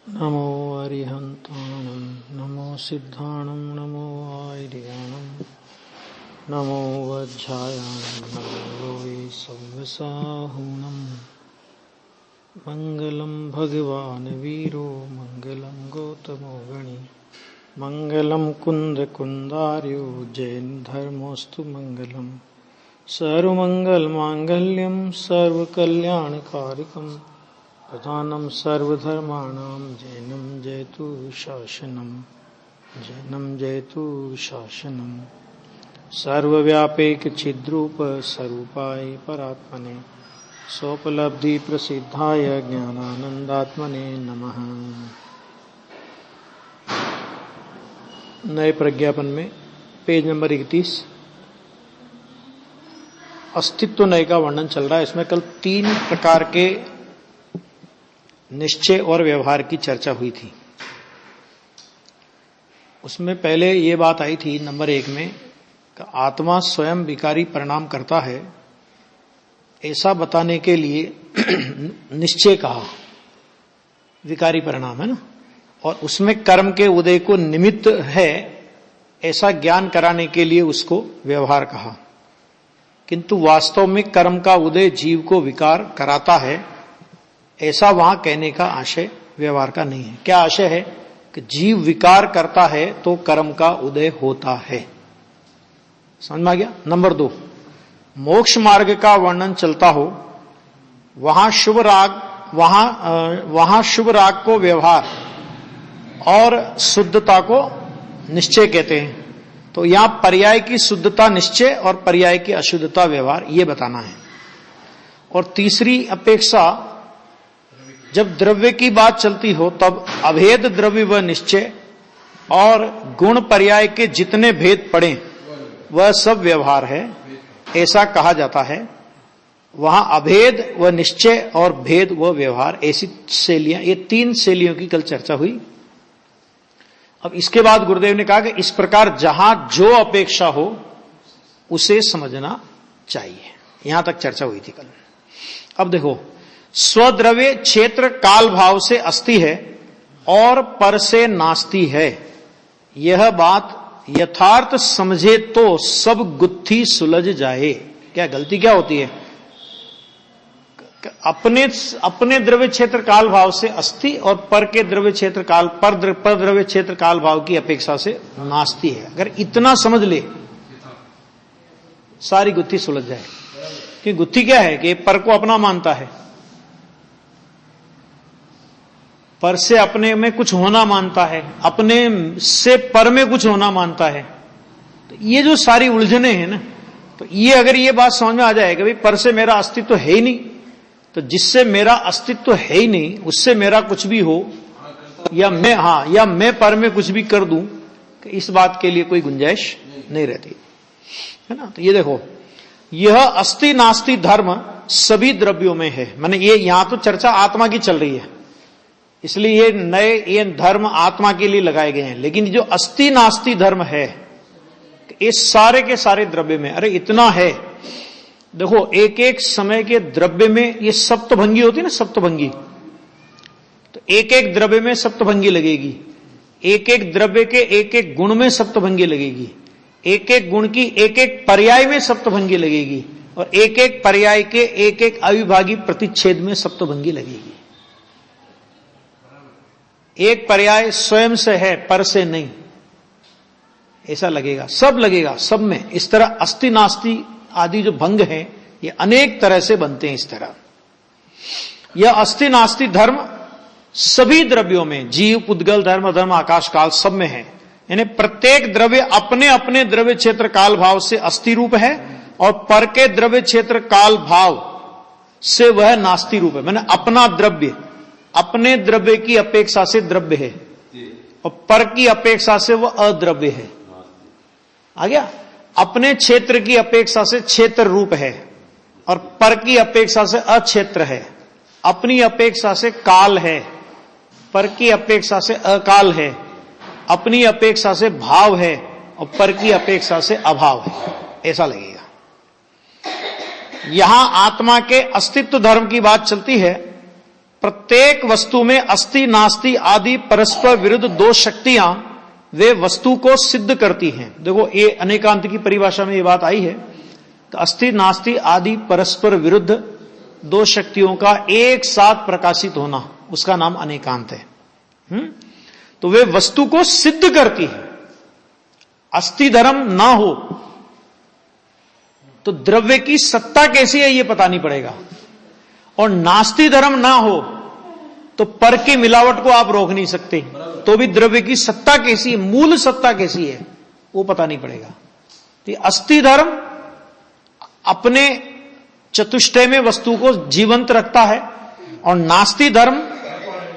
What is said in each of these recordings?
नमो अरिहन्ताणं नमो सिद्धाणं नमो आर्याणं नमो वज्रायाणं नमो वै सव्यसाहुणं मङ्गलं भगवान् वीरो मङ्गलं गौतमो गणी मङ्गलं कुन्दकुन्दार्यो जैनधर्मोऽस्तु मङ्गलं सर्वमङ्गलमाङ्गल्यं सर्वकल्याणकारिकं प्रधानं सर्वधर्माणां जैनं जयतु शासनं सर्वव्यापैकचिद्रूप स्वरूपाय परात्मने सोपलब्धि प्रसिद्धाय ज्ञानानंदात्मने नमः। नए प्रज्ञापन में पेज नंबर 31 अस्तित्व नय का वर्णन चल रहा है। इसमें कल 3 प्रकार के निश्चय और व्यवहार की चर्चा हुई थी। उसमें पहले ये बात आई थी नंबर 1 में कि आत्मा स्वयं विकारी परिणाम करता है, ऐसा बताने के लिए निश्चय कहा, विकारी परिणाम है ना, और उसमें कर्म के उदय को निमित्त है ऐसा ज्ञान कराने के लिए उसको व्यवहार कहा। किंतु वास्तव में कर्म का उदय जीव को विकार कराता है, ऐसा वहां कहने का आशय व्यवहार का नहीं है। क्या आशय है कि जीव विकार करता है तो कर्म का उदय होता है। समझ में आ गया। नंबर 2, मोक्ष मार्ग का वर्णन चलता हो, वहां शुभ राग को व्यवहार और शुद्धता को निश्चय कहते हैं। तो यहां पर्याय की शुद्धता निश्चय और पर्याय की अशुद्धता व्यवहार, ये बताना है। और तीसरी अपेक्षा, जब द्रव्य की बात चलती हो तब अभेद द्रव्य व निश्चय और गुण पर्याय के जितने भेद पड़े वह सब व्यवहार है, ऐसा कहा जाता है। वहां अभेद व निश्चय और भेद व व्यवहार, ऐसी शैलियां, ये 3 शैलियों की कल चर्चा हुई। अब इसके बाद गुरुदेव ने कहा कि इस प्रकार जहां जो अपेक्षा हो उसे समझना चाहिए। यहां तक चर्चा हुई थी कल। अब देखो, स्वद्रव्य क्षेत्र काल भाव से अस्ति है और पर से नास्ति है। यह बात यथार्थ समझे तो सब गुत्थी सुलझ जाए। क्या गलती क्या होती है? अपने द्रव्य क्षेत्र काल भाव से अस्ति और पर के द्रव्य क्षेत्र काल पर द्रव्य क्षेत्र काल भाव की अपेक्षा से नास्ति है। अगर इतना समझ ले सारी गुत्थी सुलझ जाए। कि गुत्थी क्या है कि पर को अपना मानता है, पर से अपने में कुछ होना मानता है, अपने से पर में कुछ होना मानता है। तो ये जो सारी उलझने हैं ना, तो ये अगर ये बात समझ में आ जाए कि भाई पर से मेरा अस्तित्व है ही नहीं, तो जिससे मेरा अस्तित्व है ही नहीं उससे मेरा कुछ भी हो या मैं पर में कुछ भी कर दूं, कि इस बात के लिए कोई गुंजाइश नहीं रहती है ना। तो ये देखो, यह अस्ति नास्ति धर्म सभी द्रव्यों में है। माने ये यहां तो चर्चा आत्मा की चल रही है, इसलिए ये धर्म आत्मा के लिए लगाए गए हैं। लेकिन जो अस्ति नास्ति धर्म है, इस सारे के सारे द्रव्य में, अरे इतना है। देखो, एक एक समय के द्रव्य में ये सप्तभंगी होती है ना, सप्तभंगी, तो एक एक द्रव्य में सप्तभंगी लगेगी, एक एक द्रव्य के एक एक गुण में सप्तभंगी लगेगी, एक एक गुण की एक एक पर्याय में सप्तभंगी लगेगी, और एक एक पर्याय के एक एक अविभागी प्रतिच्छेद में सप्तभंगी लगेगी। एक पर्याय स्वयं से है, पर से नहीं, ऐसा लगेगा, सब लगेगा, सब में। इस तरह अस्ति नास्ति आदि जो भंग है ये अनेक तरह से बनते हैं। इस तरह यह अस्ति नास्ति धर्म सभी द्रव्यों में, जीव, पुद्गल, धर्म, आकाश, काल, सब में है। यानी प्रत्येक द्रव्य अपने अपने द्रव्य क्षेत्र काल भाव से अस्ति रूप है और पर के द्रव्य क्षेत्र काल भाव से वह नास्ति रूप है। मैंने अपना द्रव्य अपने द्रव्य की अपेक्षा से द्रव्य है और पर की अपेक्षा से वह अद्रव्य है। आ गया? अपने क्षेत्र की अपेक्षा से क्षेत्र रूप है और पर की अपेक्षा से अक्षेत्र है। अपनी अपेक्षा से काल है, पर की अपेक्षा से अकाल है। अपनी अपेक्षा से भाव है और पर की अपेक्षा से अभाव है। ऐसा लगेगा। यहां आत्मा के अस्तित्व धर्म की बात चलती है, प्रत्येक वस्तु में अस्ति नास्ति आदि परस्पर विरुद्ध दो शक्तियां वे वस्तु को सिद्ध करती हैं। देखो ये अनेकांत की परिभाषा में ये बात आई है कि अस्ति नास्ति आदि परस्पर विरुद्ध दो शक्तियों का एक साथ प्रकाशित होना, उसका नाम अनेकांत है। तो वे वस्तु को सिद्ध करती है। अस्ति धर्म ना हो तो द्रव्य की सत्ता कैसी है ये पता नहीं पड़ेगा, और नास्ति धर्म ना हो तो पर की मिलावट को आप रोक नहीं सकते, तो भी द्रव्य की सत्ता कैसी है, मूल सत्ता कैसी है वो पता नहीं पड़ेगा। तो अस्ति धर्म अपने चतुष्टय में वस्तु को जीवंत रखता है, और नास्ति धर्म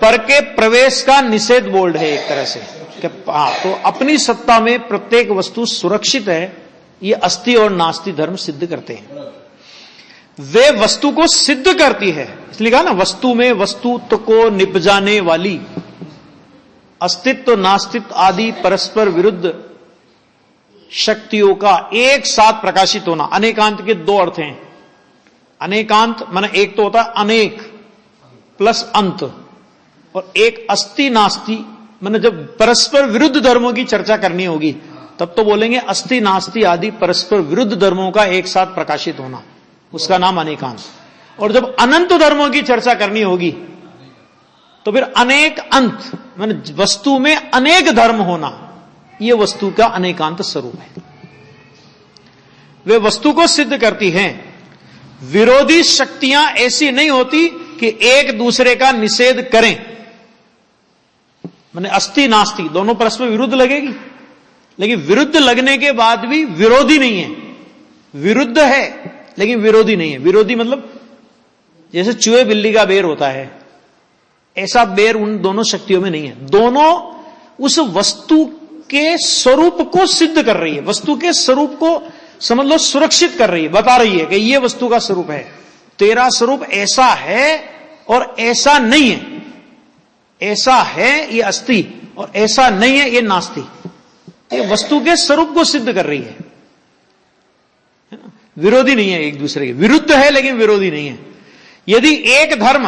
पर के प्रवेश का निषेध बोल्ड है एक तरह से कि तो अपनी सत्ता में प्रत्येक वस्तु सुरक्षित है, ये अस्ति और नास्ति धर्म सिद्ध करते हैं। वे वस्तु को सिद्ध करती है, इसलिए कहा ना वस्तु में वस्तुत्व को निपजाने वाली। अस्तित्व नास्तित्व आदि परस्पर विरुद्ध शक्तियों का एक साथ प्रकाशित होना। अनेकांत के दो अर्थ हैं। अनेकांत माने एक तो होता है अनेक प्लस अंत, और एक अस्ति नास्ति माने जब परस्पर विरुद्ध धर्मों की चर्चा करनी होगी तब तो बोलेंगे अस्ति नास्ति आदि परस्पर विरुद्ध धर्मों का एक साथ प्रकाशित होना, उसका नाम अनेकांत। और जब अनंत धर्मों की चर्चा करनी होगी तो फिर अनेक अंत माने वस्तु में अनेक धर्म होना, यह वस्तु का अनेकांत स्वरूप है। वे वस्तु को सिद्ध करती हैं। विरोधी शक्तियां ऐसी नहीं होती कि एक दूसरे का निषेध करें, माने अस्ति नास्ति दोनों परस्पर विरुद्ध लगेगी, लेकिन विरुद्ध लगने के बाद भी विरोधी नहीं है। विरुद्ध है लेकिन विरोधी नहीं है। विरोधी मतलब जैसे चूहे बिल्ली का बैर होता है, ऐसा बैर उन दोनों शक्तियों में नहीं है। दोनों उस वस्तु के स्वरूप को सिद्ध कर रही है, वस्तु के स्वरूप को समझ लो सुरक्षित कर रही है, बता रही है कि यह वस्तु का स्वरूप है, तेरा स्वरूप ऐसा है और ऐसा नहीं है, ऐसा है ये अस्ति और ऐसा नहीं है ये नास्ति। ये वस्तु के स्वरूप को सिद्ध कर रही है ना? विरोधी नहीं है एक दूसरे के, विरुद्ध है लेकिन विरोधी नहीं है। यदि एक धर्म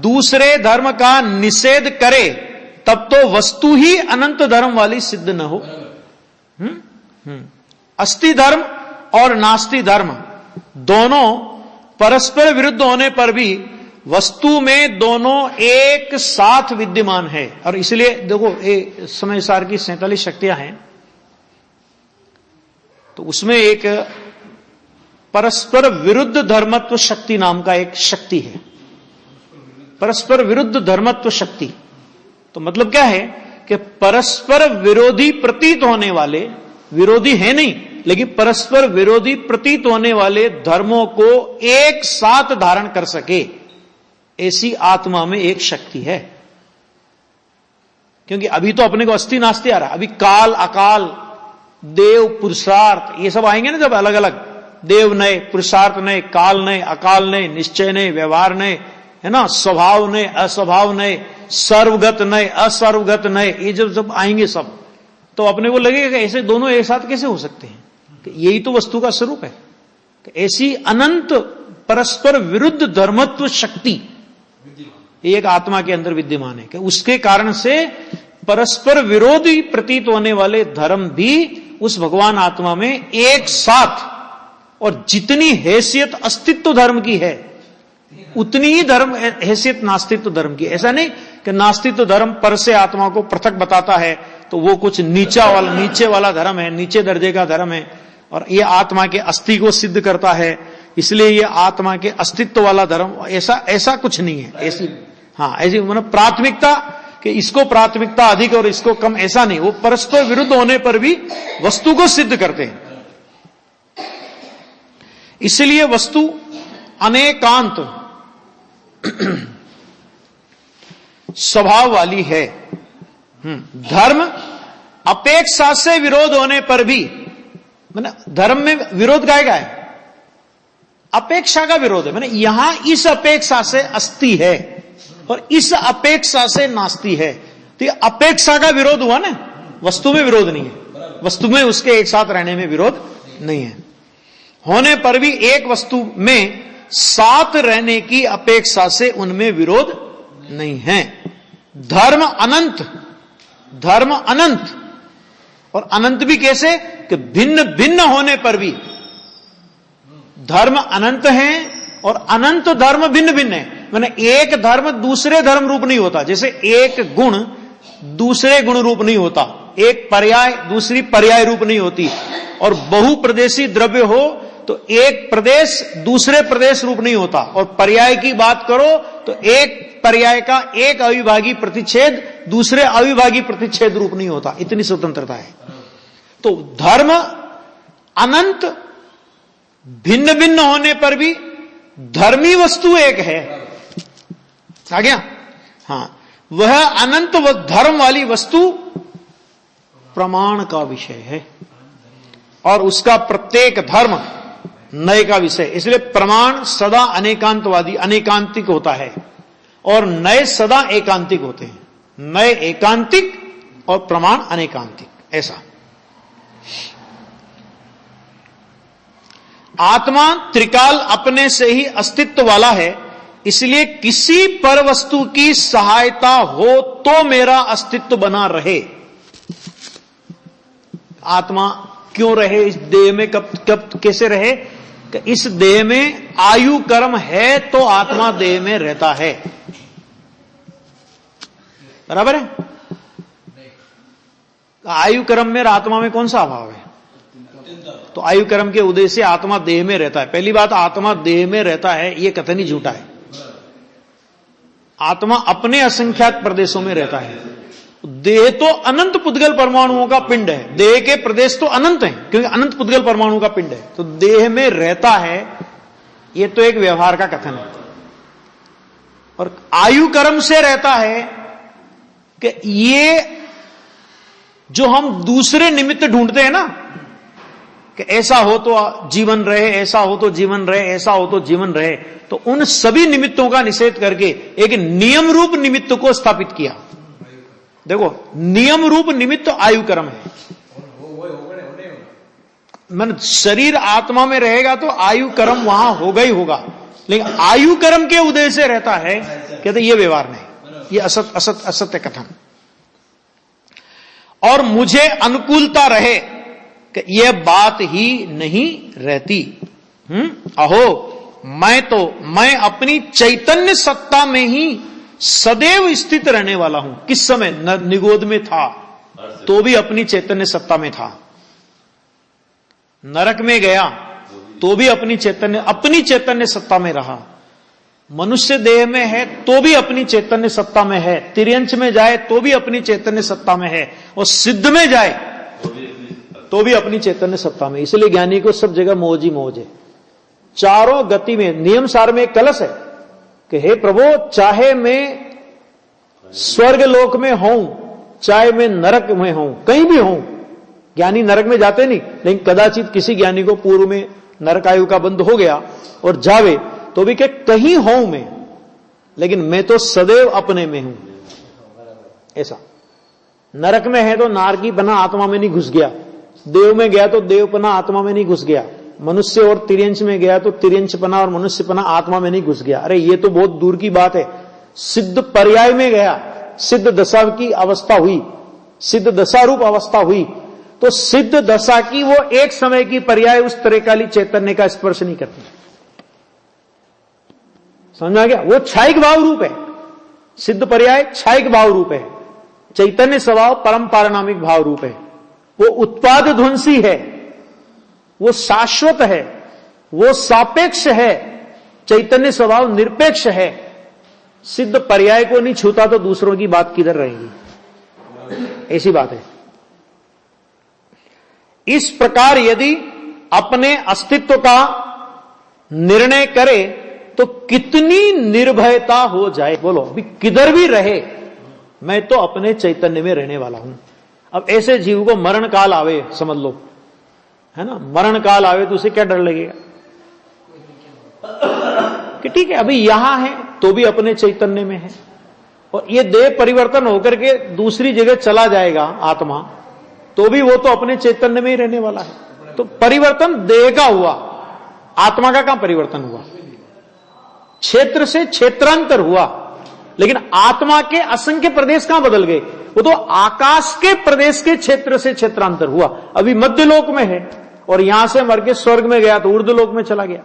दूसरे धर्म का निषेध करे तब तो वस्तु ही अनंत धर्म वाली सिद्ध न हो। अस्ति धर्म और नास्ति धर्म दोनों परस्पर विरुद्ध होने पर भी वस्तु में दोनों एक साथ विद्यमान है। और इसलिए देखो ये समय सार की 47 शक्तियां हैं, तो उसमें एक परस्पर विरुद्ध धर्मत्व शक्ति नाम का एक शक्ति है। परस्पर विरुद्ध धर्मत्व शक्ति तो मतलब क्या है कि परस्पर विरोधी प्रतीत होने वाले, विरोधी है नहीं लेकिन परस्पर विरोधी प्रतीत होने वाले धर्मों को एक साथ धारण कर सके, ऐसी आत्मा में एक शक्ति है। क्योंकि अभी तो अपने को अस्ति नास्ति आ रहा, अभी काल अकाल देव पुरुषार्थ ये सब आएंगे ना, जब अलग अलग देव नए, पुरुषार्थ नए, काल नए, अकाल नए, निश्चय नए, व्यवहार नए, है ना, स्वभाव नए, अस्वभाव नए, सर्वगत नए, असर्वगत नए, ये जब आएंगे सब तो अपने को लगेगा कि ऐसे दोनों एक साथ कैसे हो सकते हैं, कि यही तो वस्तु का स्वरूप है। कि ऐसी अनंत परस्पर विरुद्ध धर्मत्व शक्ति एक आत्मा के अंदर विद्यमान है कि उसके कारण से परस्पर विरोधी प्रतीत होने वाले धर्म भी उस भगवान आत्मा में एक साथ, और जितनी हैसियत अस्तित्व धर्म की है उतनी ही धर्म हैसियत नास्तित्व धर्म की। ऐसा नहीं कि नास्तित्व धर्म पर से आत्मा को पृथक बताता है तो वो कुछ नीचे वाला धर्म है, नीचे दर्जे का धर्म है, और ये आत्मा के अस्थि को सिद्ध करता है इसलिए ये आत्मा के अस्तित्व वाला धर्म, ऐसा कुछ नहीं है। ऐसी ऐसी मतलब प्राथमिकता कि इसको प्राथमिकता अधिक और इसको कम, ऐसा नहीं। वो परस्पर विरुद्ध होने पर भी वस्तु को सिद्ध करते हैं। इसलिए वस्तु अनेकांत स्वभाव वाली है। धर्म अपेक्षा से विरोध होने पर भी, मैंने धर्म में विरोध का है, अपेक्षा का विरोध है। मैंने यहां इस अपेक्षा से अस्ति है और इस अपेक्षा से नास्ति है, तो ये अपेक्षा का विरोध हुआ ना, वस्तु में विरोध नहीं है। वस्तु में उसके एक साथ रहने में विरोध नहीं है। होने पर भी एक वस्तु में साथ रहने की अपेक्षा से उनमें विरोध नहीं है। धर्म अनंत, धर्म अनंत, और अनंत भी कैसे कि भिन्न भिन्न होने पर भी धर्म अनंत हैं और अनंत धर्म भिन्न भिन्न है। माने एक धर्म दूसरे धर्म रूप नहीं होता, जैसे एक गुण दूसरे गुण रूप नहीं होता, एक पर्याय दूसरी पर्याय रूप नहीं होती, और बहुप्रदेशी द्रव्य हो तो एक प्रदेश दूसरे प्रदेश रूप नहीं होता, और पर्याय की बात करो तो एक पर्याय का एक अविभागी प्रतिच्छेद दूसरे अविभागी प्रतिच्छेद रूप नहीं होता, इतनी स्वतंत्रता है। तो धर्म अनंत भिन्न भिन्न होने पर भी धर्मी वस्तु एक है, आ गया? हां, वह अनंत व धर्म वाली वस्तु प्रमाण का विषय है, और उसका प्रत्येक धर्म नए का विषय। इसलिए प्रमाण सदा अनेकांतवादी अनेकांतिक होता है, और नए सदा एकांतिक होते हैं। नए एकांतिक और प्रमाण अनेकांतिक, ऐसा। आत्मा त्रिकाल अपने से ही अस्तित्व वाला है, इसलिए किसी पर वस्तु की सहायता हो तो मेरा अस्तित्व बना रहे। आत्मा क्यों रहे इस देह में, कब कैसे रहे? कि इस देह में आयु कर्म है तो आत्मा देह में रहता है, बराबर है? आयु कर्म में आत्मा में कौन सा अभाव है? तो आयु कर्म के उदय से आत्मा देह में रहता है। पहली बात, आत्मा देह में रहता है यह कथन ही झूठा है। आत्मा अपने असंख्यात प्रदेशों में रहता है। देह तो अनंत पुद्गल परमाणुओं का पिंड है, देह के प्रदेश तो अनंत हैं क्योंकि अनंत पुद्गल परमाणु का पिंड है, तो देह में रहता है, यह तो एक व्यवहार का कथन है। और आयु कर्म से रहता है कि ये जो हम दूसरे निमित्त ढूंढते हैं ना, कि ऐसा हो तो जीवन रहे, ऐसा हो तो जीवन रहे, ऐसा हो तो जीवन रहे, तो उन सभी निमित्तों का निषेध करके एक नियम रूप निमित्त को स्थापित किया। देखो, नियम रूप निमित्त आयु कर्म है। मन शरीर आत्मा में रहेगा तो आयु कर्म वहां होगा ही होगा, लेकिन आयु कर्म के उदय से रहता है, कहते ये व्यवहार नहीं, ये असत असत असत्य कथन। और मुझे अनुकूलता रहे कि यह बात ही नहीं रहती। अहो, मैं अपनी चैतन्य सत्ता में ही सदैव स्थित रहने वाला हूं। किस समय? निगोद में था तो भी अपनी चैतन्य सत्ता में था, नरक में गया तो भी अपनी चैतन्य सत्ता में रहा, मनुष्य देह में है तो भी अपनी चैतन्य सत्ता में है, तिर्यंच में जाए तो भी अपनी चैतन्य सत्ता में है, और सिद्ध में जाए तो भी अपनी चैतन्य सत्ता में। इसलिए ज्ञानी को सब जगह मौज ही मौज है। चारों गति में नियम सार में एक कलश है कि हे प्रभु, चाहे मैं स्वर्ग लोक में हूं, चाहे मैं नरक में हूं, कहीं भी हूं, ज्ञानी नरक में जाते नहीं, लेकिन कदाचित किसी ज्ञानी को पूर्व में नरक आयु का बंद हो गया और जावे तो भी कहीं हूं मैं, लेकिन मैं तो सदैव अपने में हूं। ऐसा नरक में है तो नारकीपना आत्मा में नहीं घुस गया, देव में गया तो देवपना आत्मा में नहीं घुस गया, मनुष्य और तिर्यंच में गया तो तिर्यंचपना और मनुष्यपना आत्मा में नहीं घुस गया। अरे ये तो बहुत दूर की बात है। सिद्ध पर्याय में गया, सिद्ध दशा की अवस्था हुई, सिद्ध दशा रूप अवस्था हुई, तो सिद्ध दशा की वो एक समय की पर्याय उस तरह काली चैतन्य का स्पर्श नहीं करती। समझ आ गया? वो छायिक भाव रूप है, सिद्ध पर्याय छायिक भाव रूप है, चैतन्य स्वभाव परम पारणामिक भाव रूप है। वो उत्पाद ध्वंसी है, वो शाश्वत है, वो सापेक्ष है, चैतन्य स्वभाव निरपेक्ष है। सिद्ध पर्याय को नहीं छूता तो दूसरों की बात किधर रहेगी? ऐसी बात है। इस प्रकार यदि अपने अस्तित्व का निर्णय करे तो कितनी निर्भयता हो जाए। बोलो, अभी किधर भी रहे मैं तो अपने चैतन्य में रहने वाला हूं। अब ऐसे जीव को मरण काल आवे, समझ लो, है ना, मरण काल आवे तो उसे क्या डर लगेगा कि ठीक है अभी यहां है तो भी अपने चैतन्य में है, और ये देह परिवर्तन होकर के दूसरी जगह चला जाएगा आत्मा, तो भी वो तो अपने चैतन्य में ही रहने वाला है। तो परिवर्तन देह का हुआ, आत्मा का कहां परिवर्तन हुआ? क्षेत्र से क्षेत्रांतर हुआ, लेकिन आत्मा के असंख्य प्रदेश कहां बदल गए? वो तो आकाश के प्रदेश के क्षेत्र से क्षेत्रांतर हुआ। अभी मध्यलोक में है और यहां से मर के स्वर्ग में गया तो ऊर्ध्वलोक में चला गया।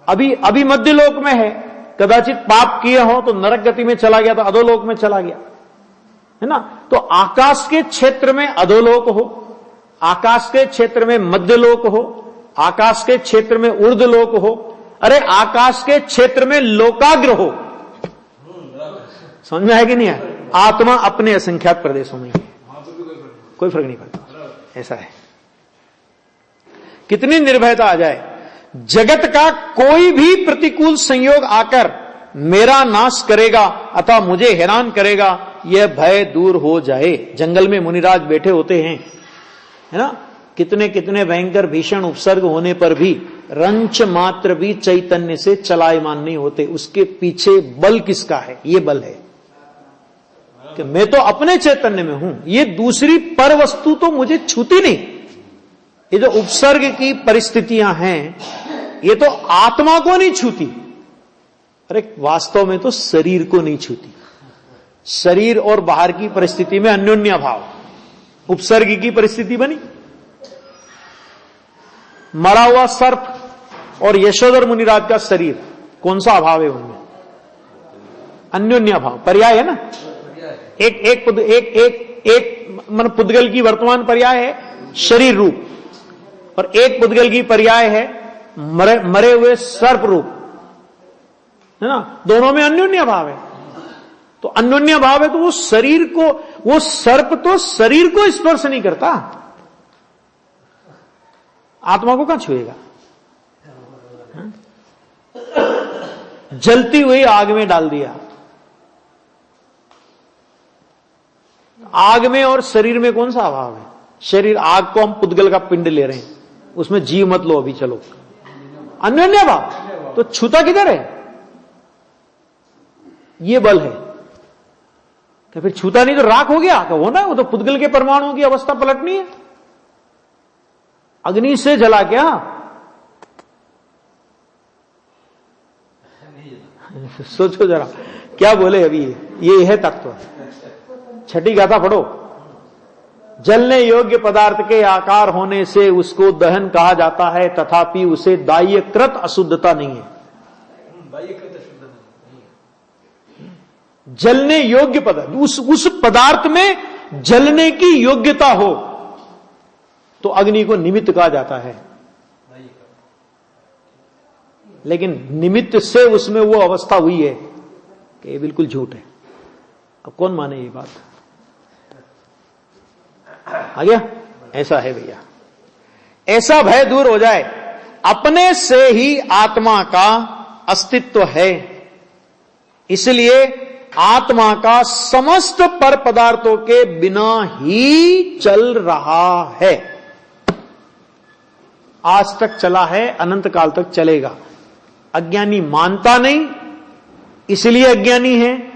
अभी मध्यलोक में है, कदाचित पाप किए हो तो नरक गति में चला गया तो अधोलोक में चला गया, है ना। तो आकाश के क्षेत्र में अधोलोक हो, आकाश के क्षेत्र में मध्यलोक हो, आकाश के क्षेत्र में ऊर्ध्वलोक हो, अरे आकाश के क्षेत्र में लोकाग्र हो। समझ में आया कि नहीं है? आत्मा अपने असंख्यात प्रदेशों में ही है, कोई फर्क नहीं पड़ता। ऐसा है। कितनी निर्भयता आ जाए, जगत का कोई भी प्रतिकूल संयोग आकर मेरा नाश करेगा अथवा मुझे हैरान करेगा, यह भय दूर हो जाए। जंगल में मुनिराज बैठे होते हैं, है ना, कितने कितने भयंकर भीषण उपसर्ग होने पर भी रंच मात्र भी चैतन्य से चलायमान नहीं होते। उसके पीछे बल किसका है? ये बल है कि मैं तो अपने चैतन्य में हूं, ये दूसरी पर वस्तु तो मुझे छूती नहीं। ये जो उपसर्ग की परिस्थितियां हैं, ये तो आत्मा को नहीं छूती। अरे वास्तव में तो शरीर को नहीं छूती। शरीर और बाहर की परिस्थिति में अन्योन्य भाव, उपसर्ग की परिस्थिति बनी। मरा हुआ सर्प और यशोधर मुनिराज का शरीर, कौन सा अभाव है उनमें? अन्योन्य भाव, पर्याय है ना। एक मन पुद्गल की वर्तमान पर्याय है शरीर रूप, और एक पुद्गल की पर्याय है मरे हुए सर्प रूप, है ना। दोनों में अन्योन्य भाव है। तो अन्योन्य भाव है तो वो शरीर को, वो सर्प तो शरीर को स्पर्श नहीं करता, आत्मा को कहां छुएगा? जलती हुई आग में डाल दिया। आग में और शरीर में कौन सा अभाव है? शरीर, आग को हम पुद्गल का पिंड ले रहे हैं, उसमें जीव मत लो अभी, चलो अन्योन्य भाव। तो छूता किधर है? ये बल है। तो फिर छूता नहीं तो राख हो गया, तो होना, वो तो पुद्गल के परमाणुओं की अवस्था पलटनी है। अग्नि से जला क्या? सोचो जरा क्या बोले अभी। ये है तत्व। छठी गाथा पढ़ो। जलने योग्य पदार्थ के आकार होने से उसको दहन कहा जाता है, तथापि उसे दाह्यकृत अशुद्धता नहीं है। जलने योग्य पदार्थ, उस पदार्थ में जलने की योग्यता हो तो अग्नि को निमित्त कहा जाता है, लेकिन निमित्त से उसमें वो अवस्था हुई है कि ये बिल्कुल झूठ है। अब कौन माने ये बात? आ गया? ऐसा है भैया। ऐसा भय दूर हो जाए। अपने से ही आत्मा का अस्तित्व है, इसलिए आत्मा का समस्त पर पदार्थों के बिना ही चल रहा है। आज तक चला है, अनंत काल तक चलेगा। अज्ञानी मानता नहीं इसलिए अज्ञानी है,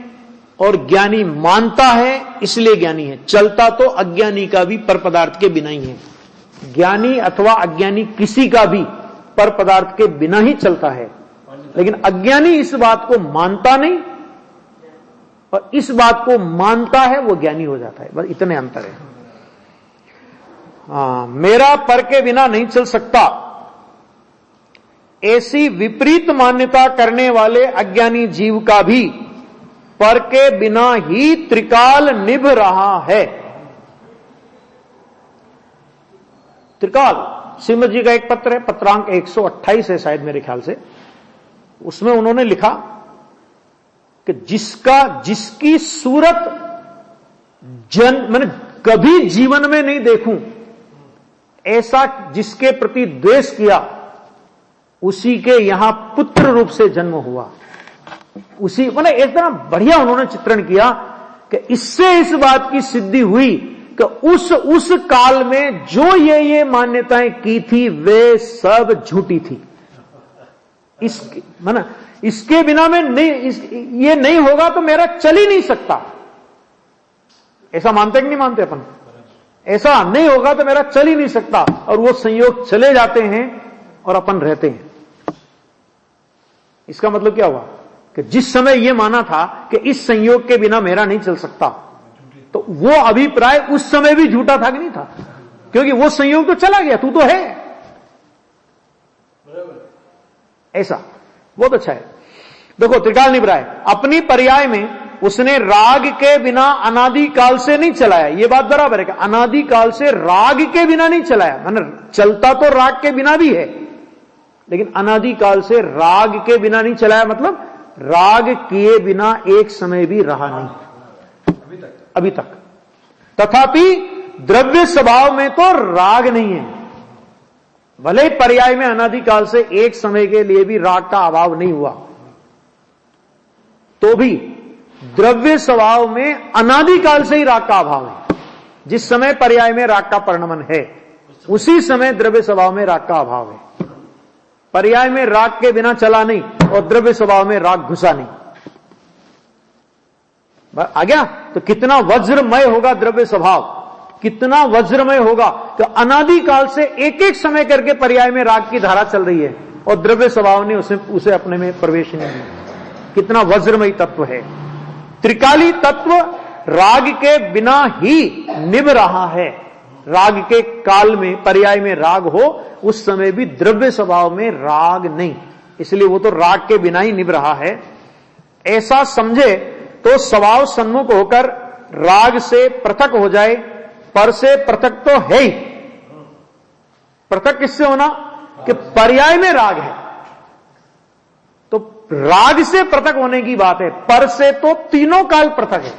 और ज्ञानी मानता है इसलिए ज्ञानी है। चलता तो अज्ञानी का भी पर पदार्थ के बिना ही है। ज्ञानी अथवा अज्ञानी किसी का भी पर पदार्थ के बिना ही चलता है, लेकिन अज्ञानी इस बात को मानता नहीं और इस बात को मानता है, वो ज्ञानी हो जाता है। बस इतने अंतर है। मेरा पर के बिना नहीं चल सकता, ऐसी विपरीत मान्यता करने वाले अज्ञानी जीव का भी पर के बिना ही त्रिकाल निभ रहा है। त्रिकाल श्रीमद जी का एक पत्र है, पत्रांक 128 है शायद मेरे ख्याल से। उसमें उन्होंने लिखा कि जिसकी सूरत मैंने कभी जीवन में नहीं देखूं, ऐसा जिसके प्रति द्वेष किया, उसी के यहां पुत्र रूप से जन्म हुआ। उसी मैंने इतना बढ़िया उन्होंने चित्रण किया कि इससे इस बात की सिद्धि हुई कि उस काल में जो ये मान्यताएं की थी वे सब झूठी थी। इसके बिना में नहीं, ये नहीं होगा तो मेरा चल ही नहीं सकता। ऐसा मानते कि नहीं मानते अपन? ऐसा नहीं होगा तो मेरा चल ही नहीं सकता, और वो संयोग चले जाते हैं और अपन रहते हैं। इसका मतलब क्या हुआ कि जिस समय यह माना था कि इस संयोग के बिना मेरा नहीं चल सकता, तो वो अभिप्राय उस समय भी झूठा था कि नहीं था? क्योंकि वो संयोग तो चला गया, तू तो है ऐसा। बहुत अच्छा है। देखो त्रिकाल निवराय अपनी पर्याय में उसने राग के बिना अनादि काल से नहीं चलाया, ये बात बराबर है कि अनादि काल से राग के बिना नहीं चलाया, माने चलता तो राग के बिना भी है, लेकिन अनादि काल से राग के बिना नहीं चलाया, मतलब राग किए बिना एक समय भी रहा नहीं अभी तक। तथापि द्रव्य स्वभाव में तो राग नहीं है, भले ही पर्याय में अनादि काल से एक समय के लिए भी राग का अभाव नहीं हुआ, तो भी द्रव्य स्वभाव में अनादि काल से ही राग का अभाव है। जिस समय पर्याय में राग का परिणमन है उसी समय द्रव्य स्वभाव में राग का अभाव है। पर्याय में राग के बिना चला नहीं और द्रव्य स्वभाव में राग घुसा नहीं। आ गया? तो कितना वज्रमय होगा द्रव्य स्वभाव, कितना वज्रमय होगा। तो अनादि काल से एक एक समय करके पर्याय में राग की धारा चल रही है और द्रव्य स्वभाव ने उसे अपने में प्रवेश नहीं दिया। कितना वज्रमयी तत्व है। त्रिकाली तत्व राग के बिना ही निभ रहा है। राग के काल में पर्याय में राग हो उस समय भी द्रव्य स्वभाव में राग नहीं, इसलिए वो तो राग के बिना ही निभ रहा है। ऐसा समझे तो स्वभाव सन्मुख होकर राग से पृथक हो जाए, पर से पृथक तो है ही। पृथक किससे होना कि पर्याय में राग है, तो राग से पृथक होने की बात है। पर से तो तीनों काल पृथक है,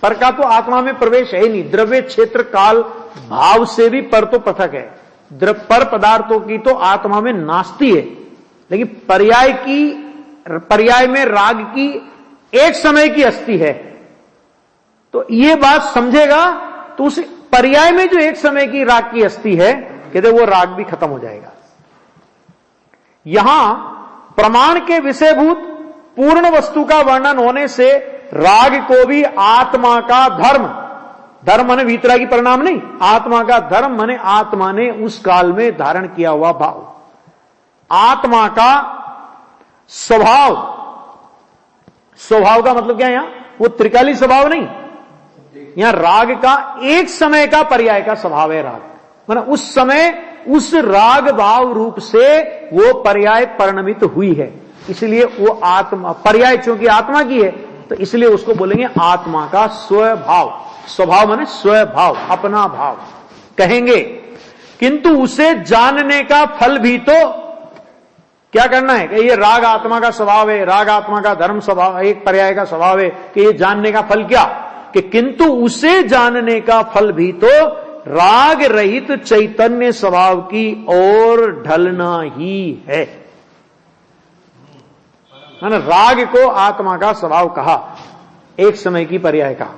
पर का तो आत्मा में प्रवेश है ही नहीं। द्रव्य क्षेत्र काल भाव से भी पर तो पृथक है। पर पदार्थों की तो आत्मा में नास्ती है, लेकिन पर्याय में राग की एक समय की अस्थि है। तो ये बात समझेगा तो उस पर्याय में जो एक समय की राग की अस्थि है, कहते वो राग भी खत्म हो जाएगा। यहां प्रमाण के विषयभूत पूर्ण वस्तु का वर्णन होने से राग को भी आत्मा का धर्म, धर्म माने वीतरागी परिणाम नहीं, आत्मा का धर्म माने आत्मा ने उस काल में धारण किया हुआ भाव, आत्मा का स्वभाव। स्वभाव का मतलब क्या है यहां? वो त्रिकाली स्वभाव नहीं, यहां राग का एक समय का पर्याय का स्वभाव है। राग माने उस समय उस राग भाव रूप से वो पर्याय परिणमित हुई है, इसलिए वो आत्मा, पर्याय चूंकि आत्मा की है तो इसलिए उसको बोलेंगे आत्मा का स्वभाव। स्वभाव माने स्वभाव, अपना भाव कहेंगे। किंतु उसे जानने का फल भी तो क्या करना है कि ये राग आत्मा का स्वभाव है, राग आत्मा का धर्म स्वभाव, एक पर्याय का स्वभाव है, कि ये जानने का फल क्या कि किंतु उसे जानने का फल भी तो राग रहित चैतन्य स्वभाव की ओर ढलना ही है। मैंने राग को आत्मा का स्वभाव कहा, एक समय की पर्याय का,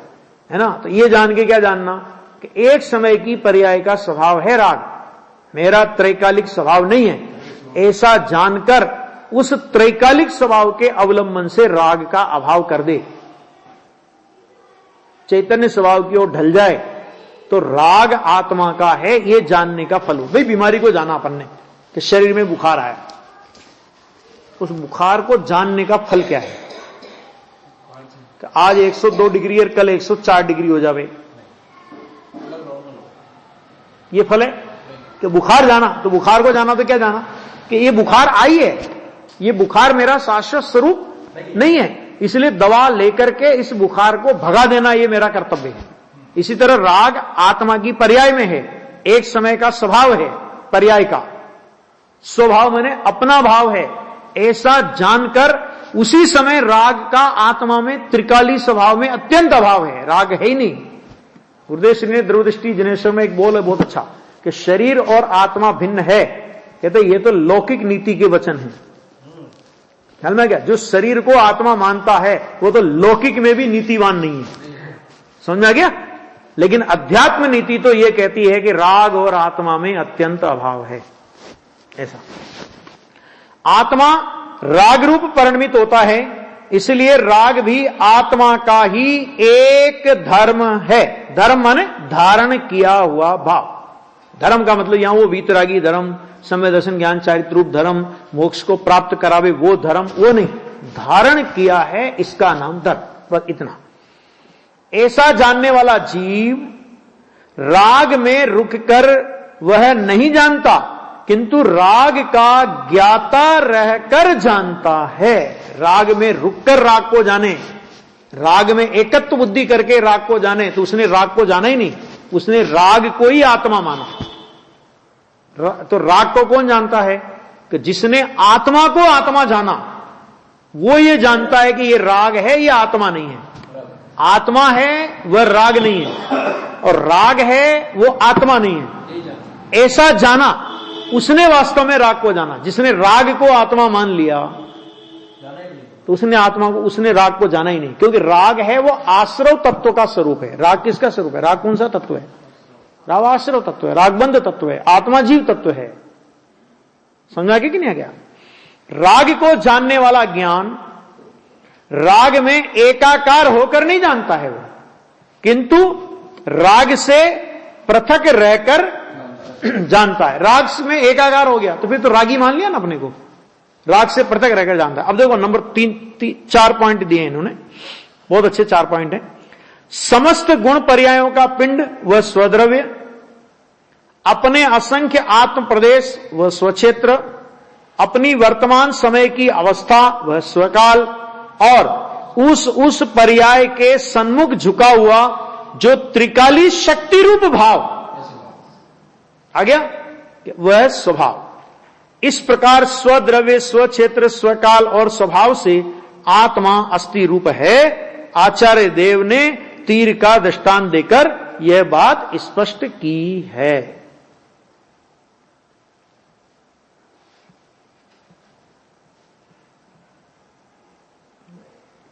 है ना। तो ये जान के क्या जानना कि एक समय की पर्याय का स्वभाव है राग, मेरा त्रैकालिक स्वभाव नहीं है। ऐसा जानकर उस त्रैकालिक स्वभाव के अवलंबन से राग का अभाव कर दे, चैतन्य स्वभाव की ओर ढल जाए, तो राग आत्मा का है, ये जानने का फल हो। भाई बीमारी को जाना अपन ने कि शरीर में बुखार आया, उस बुखार को जानने का फल क्या है कि आज 102 डिग्री और कल 104 डिग्री हो जावे, ये फल है कि बुखार जाना। तो बुखार को जाना तो क्या जाना कि ये बुखार आई है, ये बुखार मेरा शाश्वत स्वरूप नहीं है, इसलिए दवा लेकर के इस बुखार को भगा देना ये मेरा कर्तव्य है। इसी तरह राग आत्मा की पर्याय में है, एक समय का स्वभाव है, पर्याय का स्वभाव माने अपना भाव है। ऐसा जानकर उसी समय राग का आत्मा में त्रिकाली स्वभाव में अत्यंत अभाव है, राग है ही नहीं। गुरुदेव श्री ने द्रवदृष्टि जिनेश्वर में एक बोल है बहुत अच्छा कि शरीर और आत्मा भिन्न है। कहते ये तो लौकिक नीति के वचन है, ख्याल में क्या, जो शरीर को आत्मा मानता है वो तो लौकिक में भी नीतिवान नहीं है, समझ में आ गया। लेकिन अध्यात्म नीति तो ये कहती है कि राग और आत्मा में अत्यंत अभाव है। ऐसा आत्मा राग रूप परिणमित होता है, इसलिए राग भी आत्मा का ही एक धर्म है। धर्म माने धारण किया हुआ भाव। धर्म का मतलब यहां वो वीतरागी धर्म, समय दर्शन ज्ञान चारित्र रूप धर्म, मोक्ष को प्राप्त करावे वो धर्म, वो नहीं। धारण किया है, इसका नाम दर्प। बस इतना। ऐसा जानने वाला जीव राग में रुककर वह नहीं जानता, किंतु राग का ज्ञाता रहकर जानता है। राग में रुककर राग को जाने, राग में एकत्व बुद्धि करके राग को जाने, तो उसने राग को जाना ही नहीं, उसने राग को ही आत्मा माना। तो राग को कौन जानता है? कि जिसने आत्मा को आत्मा जाना, वो ये जानता है कि ये राग है, ये आत्मा नहीं है। आत्मा है वह राग नहीं है, और राग है वो आत्मा नहीं है। ऐसा जाना, उसने वास्तव में राग को जाना। जिसने राग को आत्मा मान लिया, तो उसने आत्मा को, उसने राग को जाना ही नहीं, क्योंकि राग है वो आश्रव तत्व का स्वरूप है। राग किसका स्वरूप है? राग कौन सा तत्व है? राग आश्रव तत्व है, रागबंध तत्व है, आत्मा जीव तत्व है। समझा कि नहीं आ गया? राग को जानने वाला ज्ञान राग में एकाकार होकर नहीं जानता है वो, किंतु राग से पृथक रहकर जानता है। राग में एकाकार हो गया तो फिर तो रागी मान लिया ना अपने को, राग से पृथक रहकर जानता है। अब देखो नंबर 4 पॉइंट दिए इन्होंने, बहुत अच्छे 4 पॉइंट है। समस्त गुण पर्यायों का पिंड व स्वद्रव्य, अपने असंख्य आत्म प्रदेश व स्वक्षेत्र, अपनी वर्तमान समय की अवस्था व स्वकाल, और उस पर्याय के सन्मुख झुका हुआ जो त्रिकाली शक्ति रूप भाव आ गया, वह स्वभाव। इस प्रकार स्वद्रव्य, स्वक्षेत्र, स्वकाल और स्वभाव से आत्मा अस्थि रूप है। आचार्य देव ने तीर का दृष्टांत देकर यह बात स्पष्ट की है।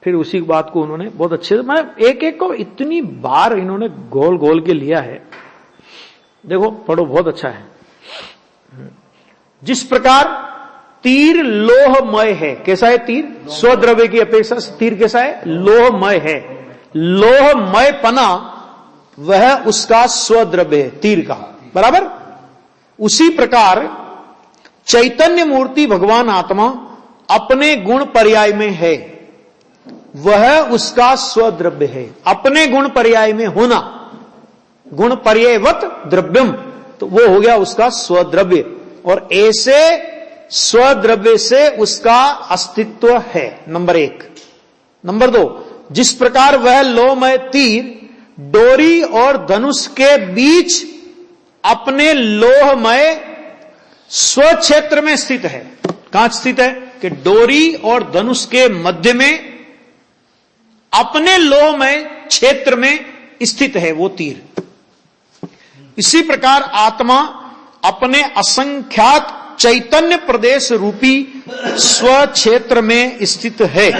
फिर उसी बात को उन्होंने बहुत अच्छे से, मैं एक एक को इतनी बार इन्होंने गोल गोल के लिया है। देखो पढ़ो, बहुत अच्छा है। जिस प्रकार तीर लोहमय है, कैसा है तीर? स्वद्रव्य की अपेक्षा तीर कैसा है? लोहमय है। लोहमय पना वह उसका स्वद्रव्य है, तीर का, बराबर। उसी प्रकार चैतन्य मूर्ति भगवान आत्मा अपने गुण पर्याय में है, वह उसका स्वद्रव्य है। अपने गुण पर्याय में होना, गुण पर्यायवत द्रव्यम, तो वो हो गया उसका स्वद्रव्य। और ऐसे स्वद्रव्य से उसका अस्तित्व है, नंबर 1। नंबर 2, जिस प्रकार वह लोहमय तीर डोरी और धनुष के बीच अपने लोहमय स्वक्षेत्र में स्थित है। कहां स्थित है? कि डोरी और धनुष के मध्य में अपने लोहमय क्षेत्र में स्थित है वो तीर। इसी प्रकार आत्मा अपने असंख्यात चैतन्य प्रदेश रूपी स्वक्षेत्र में स्थित है।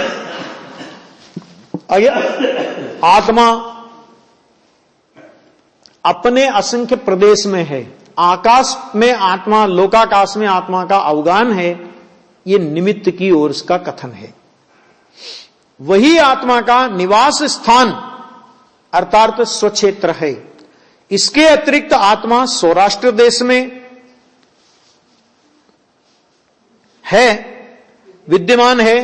आत्मा अपने असंख्य प्रदेश में है। आकाश में आत्मा, लोकाकाश में आत्मा का अवगान है, ये निमित्त की ओर इसका कथन है। वही आत्मा का निवास स्थान अर्थात स्वक्षेत्र है। इसके अतिरिक्त आत्मा सौराष्ट्र देश में है, विद्यमान है,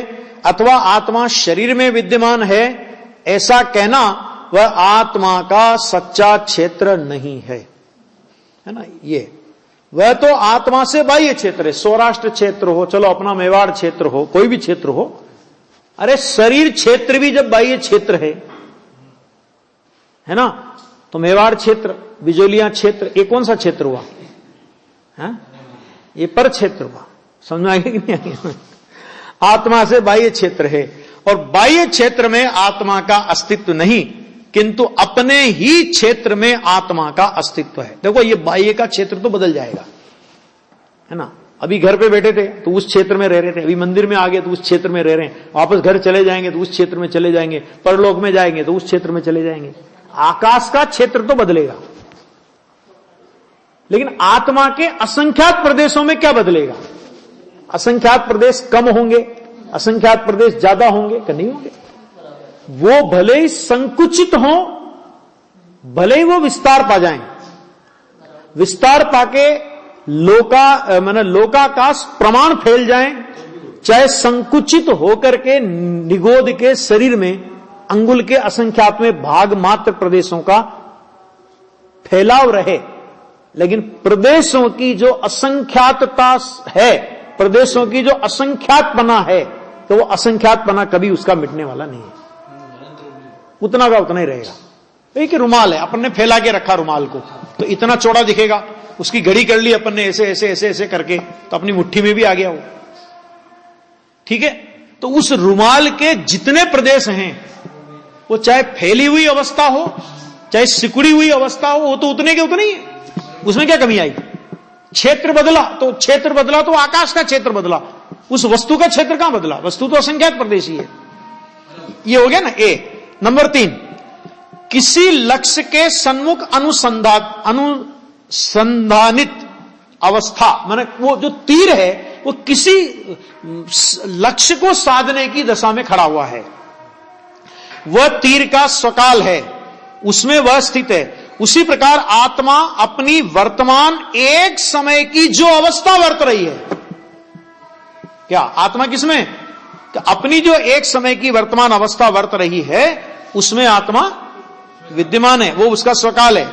अथवा आत्मा शरीर में विद्यमान है, ऐसा कहना वह आत्मा का सच्चा क्षेत्र नहीं है ना। ये वह तो आत्मा से बाह्य क्षेत्र है। सौराष्ट्र क्षेत्र हो, चलो अपना मेवाड़ क्षेत्र हो, कोई भी क्षेत्र हो, अरे शरीर क्षेत्र भी जब बाह्य क्षेत्र है ना, तो मेवाड़ क्षेत्र, बिजोलिया क्षेत्र, ये कौन सा क्षेत्र हुआ? है ये पर क्षेत्र हुआ। समझ आएगा कि नहीं आएगा? आत्मा से बाह्य क्षेत्र है, और बाह्य क्षेत्र में आत्मा का अस्तित्व नहीं, किंतु अपने ही क्षेत्र में आत्मा का अस्तित्व है। देखो ये बाह्य का क्षेत्र तो बदल जाएगा, है ना। अभी घर पे बैठे थे तो उस क्षेत्र में रह रहे थे, अभी मंदिर में आ गए तो उस क्षेत्र में रह रहे हैं, वापस घर चले जाएंगे तो उस क्षेत्र में चले जाएंगे, परलोक में जाएंगे तो उस क्षेत्र में चले जाएंगे। आकाश का क्षेत्र तो बदलेगा, लेकिन आत्मा के असंख्यात प्रदेशों में क्या बदलेगा? असंख्यात प्रदेश कम होंगे, असंख्यात प्रदेश ज्यादा होंगे कि नहीं होंगे? वो भले ही संकुचित हो, भले ही वो विस्तार पा जाएं, विस्तार पाके लोकाकाश प्रमाण फैल जाएं, चाहे संकुचित होकर के निगोद के शरीर में अंगुल के असंख्यातमें भाग मात्र प्रदेशों का फैलाव रहे, लेकिन प्रदेशों की जो असंख्यातता है, प्रदेशों की जो असंख्यातपना है, तो वो असंख्यातपना कभी उसका मिटने वाला नहीं है, उतना का उतना ही रहेगा। एक रुमाल है, अपन ने फैला के रखा रुमाल को, तो इतना चौड़ा दिखेगा, उसकी घड़ी कर ली अपन ने ऐसे ऐसे ऐसे ऐसे करके, तो अपनी मुट्ठी में भी आ गया वो, ठीक है। तो उस रुमाल के जितने प्रदेश हैं, वो चाहे फैली हुई अवस्था हो, चाहे सिकुड़ी हुई अवस्था हो, वो तो उतने के उतने ही है, उसमें क्या कमी आई। क्षेत्र बदला तो आकाश का क्षेत्र बदला, उस वस्तु का क्षेत्र कहां बदला, वस्तु तो असंख्यात प्रदेश ही है। ये हो गया ना ए। नंबर 3, किसी लक्ष्य के सन्मुख अनुसंधानित अवस्था, माने वो जो तीर है वो किसी लक्ष्य को साधने की दशा में खड़ा हुआ है, वह तीर का स्वकाल है, उसमें वह स्थित है। उसी प्रकार आत्मा अपनी वर्तमान एक समय की जो अवस्था वर्त रही है, क्या आत्मा किसमें, कि अपनी जो एक समय की वर्तमान अवस्था वर्त रही है उसमें आत्मा विद्यमान है, वो उसका स्वकाल है।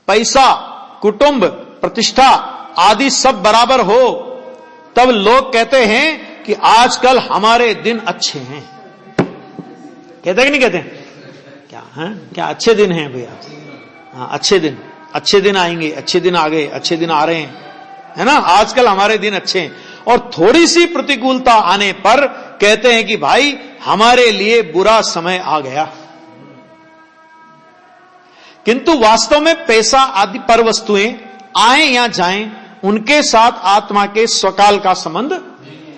पैसा, कुटुंब, प्रतिष्ठा आदि सब बराबर हो तब लोग कहते हैं कि आजकल हमारे दिन अच्छे हैं। कहते हैं कि नहीं कहते हैं? क्या है, क्या अच्छे दिन हैं भैया? हाँ, अच्छे दिन आएंगे, अच्छे दिन आ गए, अच्छे दिन आ रहे हैं, है ना, आजकल हमारे दिन अच्छे हैं। और थोड़ी सी प्रतिकूलता आने पर कहते हैं कि भाई हमारे लिए बुरा समय आ गया। किंतु वास्तव में पैसा आदि पर वस्तुएं आए या जाएं, उनके साथ आत्मा के स्वकाल का संबंध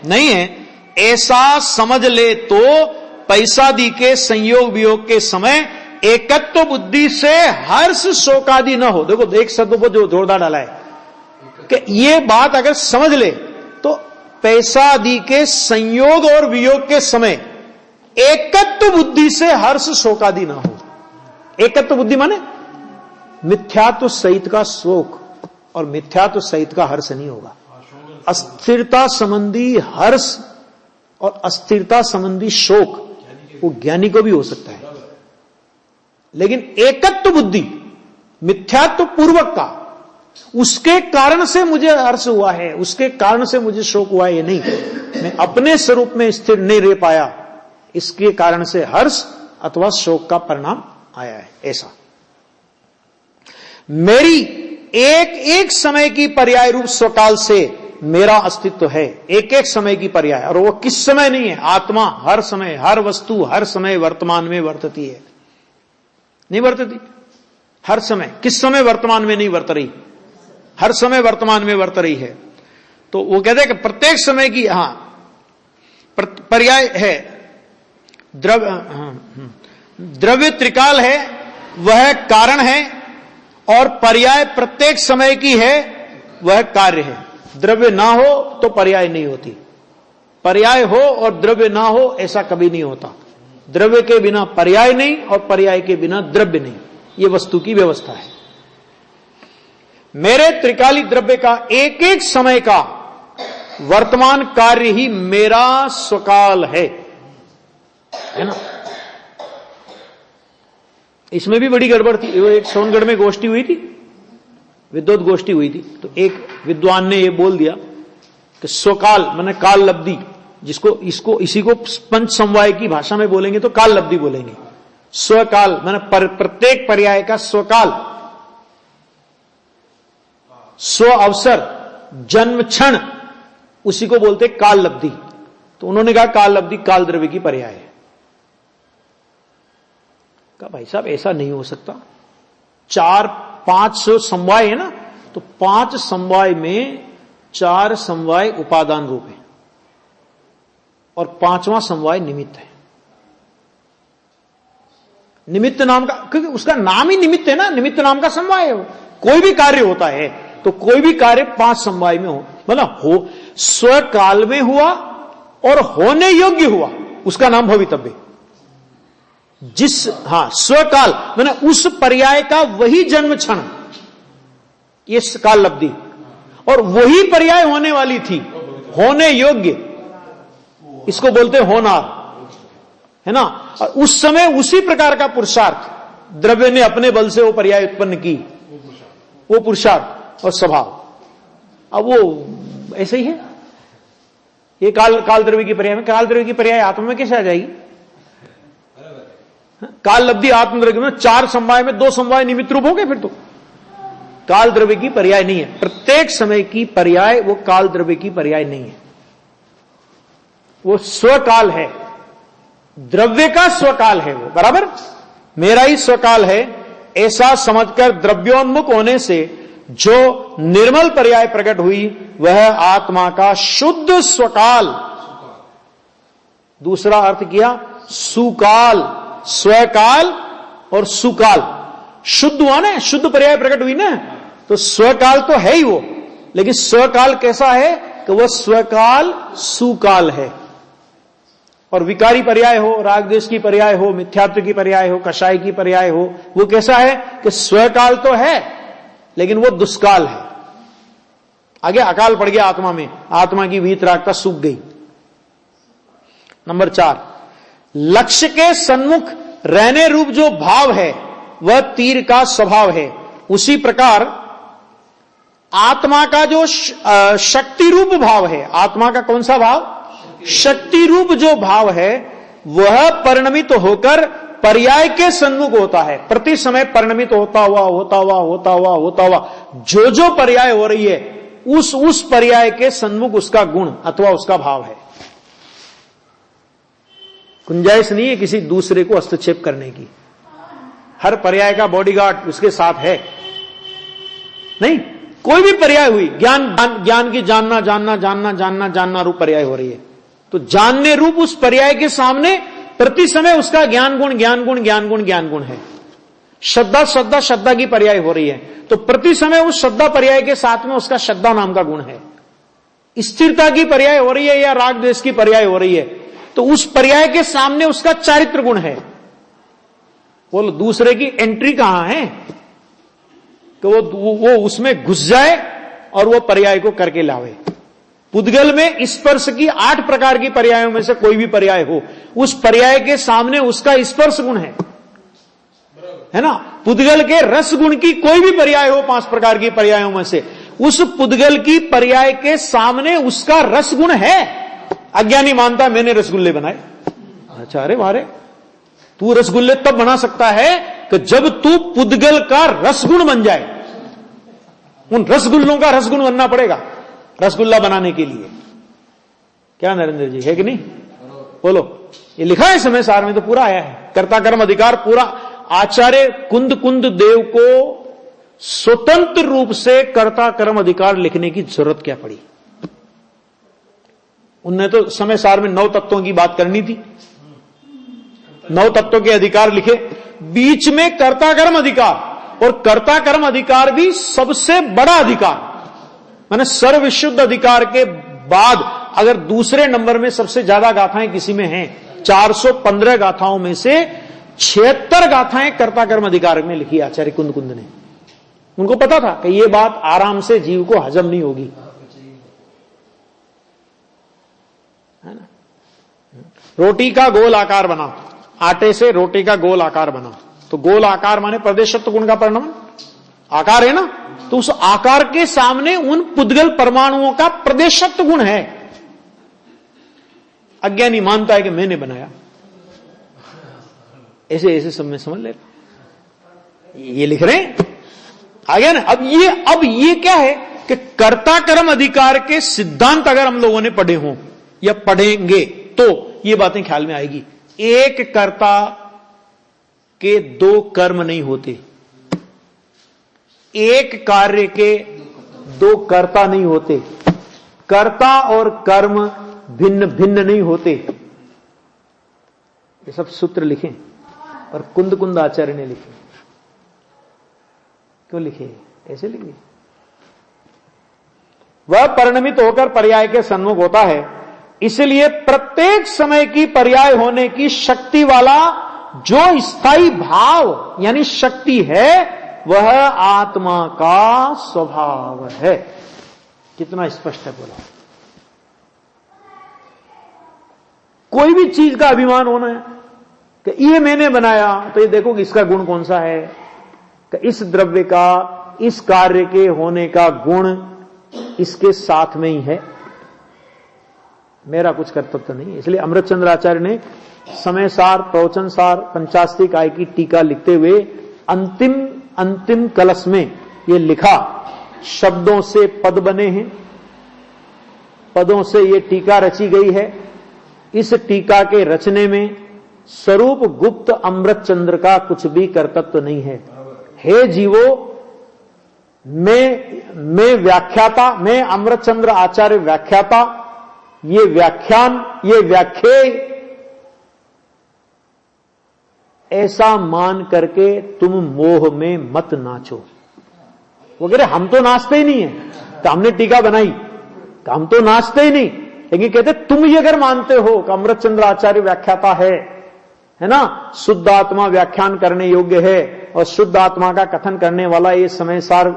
नहीं है। ऐसा समझ ले तो पैसादि के संयोग वियोग के समय एकत्व बुद्धि से हर्ष शोकादि न हो। देखो एक शब्द को जो जोरदार डाला है कि ये बात अगर समझ ले तो पैसादि के संयोग और वियोग के समय एकत्व बुद्धि से हर्ष शोकादि न हो। एकत्व बुद्धि माने मिथ्यात्व सहित का शोक और मिथ्यात्व सहित का हर्ष नहीं होगा। अस्थिरता संबंधी हर्ष और अस्थिरता संबंधी शोक वो ज्ञानी को भी हो सकता है, लेकिन एकत्व बुद्धि मिथ्यात्व पूर्वक का, उसके कारण से मुझे हर्ष हुआ है, उसके कारण से मुझे शोक हुआ है, ये नहीं, मैं अपने स्वरूप में स्थिर नहीं रह पाया, इसके कारण से हर्ष अथवा शोक का परिणाम आया है। ऐसा मेरी एक एक समय की पर्याय रूप स्वकाल से मेरा अस्तित्व है, एक एक समय की पर्याय, और वो किस समय नहीं है। आत्मा हर समय, हर वस्तु हर समय वर्तमान में वर्तती है, नहीं वर्तती, हर समय। किस समय वर्तमान में नहीं वर्त रही, हर समय वर्तमान में वर्त रही है। तो वो कहते हैं कि प्रत्येक समय की पर्याय है। द्रव्य त्रिकाल है, वह कारण है, और पर्याय प्रत्येक समय की है, वह कार्य है। द्रव्य ना हो तो पर्याय नहीं होती, पर्याय हो और द्रव्य ना हो ऐसा कभी नहीं होता। द्रव्य के बिना पर्याय नहीं और पर्याय के बिना द्रव्य नहीं, ये वस्तु की व्यवस्था है। मेरे त्रिकाली द्रव्य का एक एक समय का वर्तमान कार्य ही मेरा स्वकाल है ना। इसमें भी बड़ी गड़बड़ थी। वो एक सोनगढ़ में गोष्ठी हुई थी, विद्वत गोष्ठी हुई थी, तो एक विद्वान ने ये बोल दिया कि स्वकाल माने काल लब्धि, जिसको इसी को पंच समवाय की भाषा में बोलेंगे तो काल लब्धि बोलेंगे। स्वकाल माने प्रत्येक पर्याय का स्वकाल, स्व अवसर, जन्म क्षण, उसी को बोलते काल लब्धि। तो उन्होंने कहा काल लब्धि काल द्रव्य की पर्याय है। कहा भाई साहब ऐसा नहीं हो सकता, 4-5 समवाय है ना, तो 5 समवाय में 4 समवाय उपादान रूप है और 5वां समवाय निमित्त है। निमित्त नाम का, क्योंकि उसका नाम ही निमित्त है ना, निमित्त नाम का समवाय है। कोई भी कार्य होता है तो कोई भी कार्य 5 समवाय में हो, मतलब हो स्वकाल में हुआ और होने योग्य हुआ, उसका नाम भवितव्य। स्वकाल मैंने उस पर्याय का वही जन्म क्षण, ये काल लब्धि, और वही पर्याय होने वाली थी, होने योग्य, इसको बोलते होनार, है ना। और उस समय उसी प्रकार का पुरुषार्थ द्रव्य ने अपने बल से वो पर्याय उत्पन्न की, वो पुरुषार्थ और स्वभाव। अब वो ऐसे ही है। ये काल द्रव्य की पर्याय में, काल द्रव्य की पर्याय आत्मा में कैसे आ जाएगी? काल लब्धि आत्म द्रव्य में 4 समवाय में 2 समवाय निमित्त रूप हो गए। फिर तो काल द्रव्य की पर्याय नहीं है। प्रत्येक समय की पर्याय वो काल द्रव्य की पर्याय नहीं है, वो स्वकाल है, द्रव्य का स्वकाल है वो। बराबर, मेरा ही स्वकाल है ऐसा समझकर द्रव्योन्मुख होने से जो निर्मल पर्याय प्रकट हुई वह आत्मा का शुद्ध स्वकाल। दूसरा अर्थ किया सुकाल, स्वकाल और सुकाल। शुद्ध हुआ ना, शुद्ध पर्याय प्रकट हुई ना, तो स्वकाल तो है ही वो, लेकिन स्वकाल कैसा है कि वह स्वकाल सुकाल है। और विकारी पर्याय हो, राग द्वेष की पर्याय हो, मिथ्यात्व की पर्याय हो, कषाय की पर्याय हो, वो कैसा है कि स्वकाल तो है लेकिन वो दुष्काल है। आगे अकाल पड़ गया आत्मा में, आत्मा की वीतरागता सूख गई। नंबर 4, लक्ष्य के सन्मुख रहने रूप जो भाव है वह तीर का स्वभाव है। उसी प्रकार आत्मा का जो शक्ति रूप भाव है, आत्मा का कौन सा भाव? शक्ति रूप जो भाव है वह परिणमित होकर पर्याय के सन्मुख होता है। प्रति समय परिणमित होता हुआ जो पर्याय हो रही है उस पर्याय के सन्मुख उसका गुण अथवा उसका भाव है। गुंजाइश नहीं है किसी दूसरे को हस्तक्षेप करने की। हर पर्याय का बॉडीगार्ड उसके साथ है नहीं। कोई भी पर्याय हुई, ज्ञान की जानना रूप पर्याय हो रही है, तो जानने रूप उस पर्याय के सामने प्रति समय उसका ज्ञान गुण है। श्रद्धा की पर्याय हो रही है, तो प्रति समय उस श्रद्धा पर्याय के साथ में उसका श्रद्धा नाम का गुण है। स्थिरता की पर्याय हो रही है या राग द्वेष की पर्याय हो रही है, तो उस पर्याय के सामने उसका चारित्र गुण है। बोलो दूसरे की एंट्री कहां है कि वो उसमें घुस जाए और वो पर्याय को करके लावे। पुद्गल में स्पर्श की 8 प्रकार की पर्यायों में से कोई भी पर्याय हो, उस पर्याय के सामने उसका स्पर्श गुण है ना। पुद्गल के रस गुण की कोई भी पर्याय हो 5 प्रकार की पर्यायों में से, उस पुद्गल की पर्याय के सामने उसका रस गुण है। अज्ञानी मानता है मैंने रसगुल्ले बनाए। अच्छा, अरे वारे, तू रसगुल्ले तब बना सकता है कि जब तू पुद्गल का रसगुण बन जाए। उन रसगुल्लों का रसगुण बनना पड़ेगा रसगुल्ला बनाने के लिए। क्या नरेंद्र जी, है कि नहीं? बोलो, ये लिखा है समय सार में तो पूरा आया है। कर्ता कर्म अधिकार पूरा। आचार्य कुंद देव को स्वतंत्र रूप से कर्ता कर्म अधिकार लिखने की जरूरत क्या पड़ी? उनने तो समय सार में 9 तत्वों की बात करनी थी, 9 तत्वों के अधिकार लिखे, बीच में कर्ता कर्म अधिकार। और कर्ता कर्म अधिकार भी सबसे बड़ा अधिकार, माने सर्वविशुद्ध अधिकार के बाद अगर दूसरे नंबर में सबसे ज्यादा गाथाएं किसी में हैं, 415 गाथाओं में से 76 गाथाएं कर्ता कर्म अधिकार में लिखी आचार्य कुंद ने। उनको पता था कि यह बात आराम से जीव को हजम नहीं होगी, है ना। रोटी का गोल आकार बना, आटे से रोटी का गोल आकार बना, तो गोल आकार माने प्रदेशत्व गुण का परिणाम आकार है ना। तो उस आकार के सामने उन पुद्गल परमाणुओं का प्रदेशत्व गुण है। अज्ञानी मानता है कि मैंने बनाया, ऐसे सब में समझ ले, ये लिख रहे हैं आगे ना। अब ये क्या है कि कर्ता कर्म अधिकार के सिद्धांत अगर हम लोगों ने पढ़े हों या पढ़ेंगे तो ये बातें ख्याल में आएगी। एक कर्ता के 2 कर्म नहीं होते, एक कार्य के 2 कर्ता नहीं होते, कर्ता और कर्म भिन्न भिन्न नहीं होते। ये सब सूत्र लिखे और कुंद आचार्य ने लिखे। क्यों लिखे? ऐसे लिखे, वह परिणमित होकर पर्याय के सन्मुख होता है, इसलिए प्रत्येक समय की पर्याय होने की शक्ति वाला जो स्थायी भाव यानी शक्ति है वह आत्मा का स्वभाव है। कितना स्पष्ट है बोला। कोई भी चीज का अभिमान होना है कि ये मैंने बनाया, तो ये देखो कि इसका गुण कौन सा है, कि इस द्रव्य का, इस कार्य के होने का गुण इसके साथ में ही है, मेरा कुछ कर्तव्य तो नहीं है। इसलिए अमृतचंद्र आचार्य ने समय सार, प्रवचन सार, पंचास्तिक आय की टीका लिखते हुए अंतिम कलश में ये लिखा, शब्दों से पद बने हैं, पदों से ये टीका रची गई है। इस टीका के रचने में स्वरूप गुप्त अमृतचंद्र का कुछ भी कर्तव्य नहीं है। हे जीवो, मैं व्याख्याता, मैं अमृतचंद्र आचार्य व्याख्याता, ये व्याख्यान, ये व्याख्याय ऐसा मान करके तुम मोह में मत नाचो। वो कह रहे हम तो नाचते ही नहीं है, तो हमने टीका बनाई, तो हम तो नाचते ही नहीं, लेकिन कहते तुम ये अगर मानते हो कि अमृतचंद्र आचार्य व्याख्याता है ना, शुद्ध आत्मा व्याख्यान करने योग्य है और शुद्ध आत्मा का कथन करने वाला ये समय सार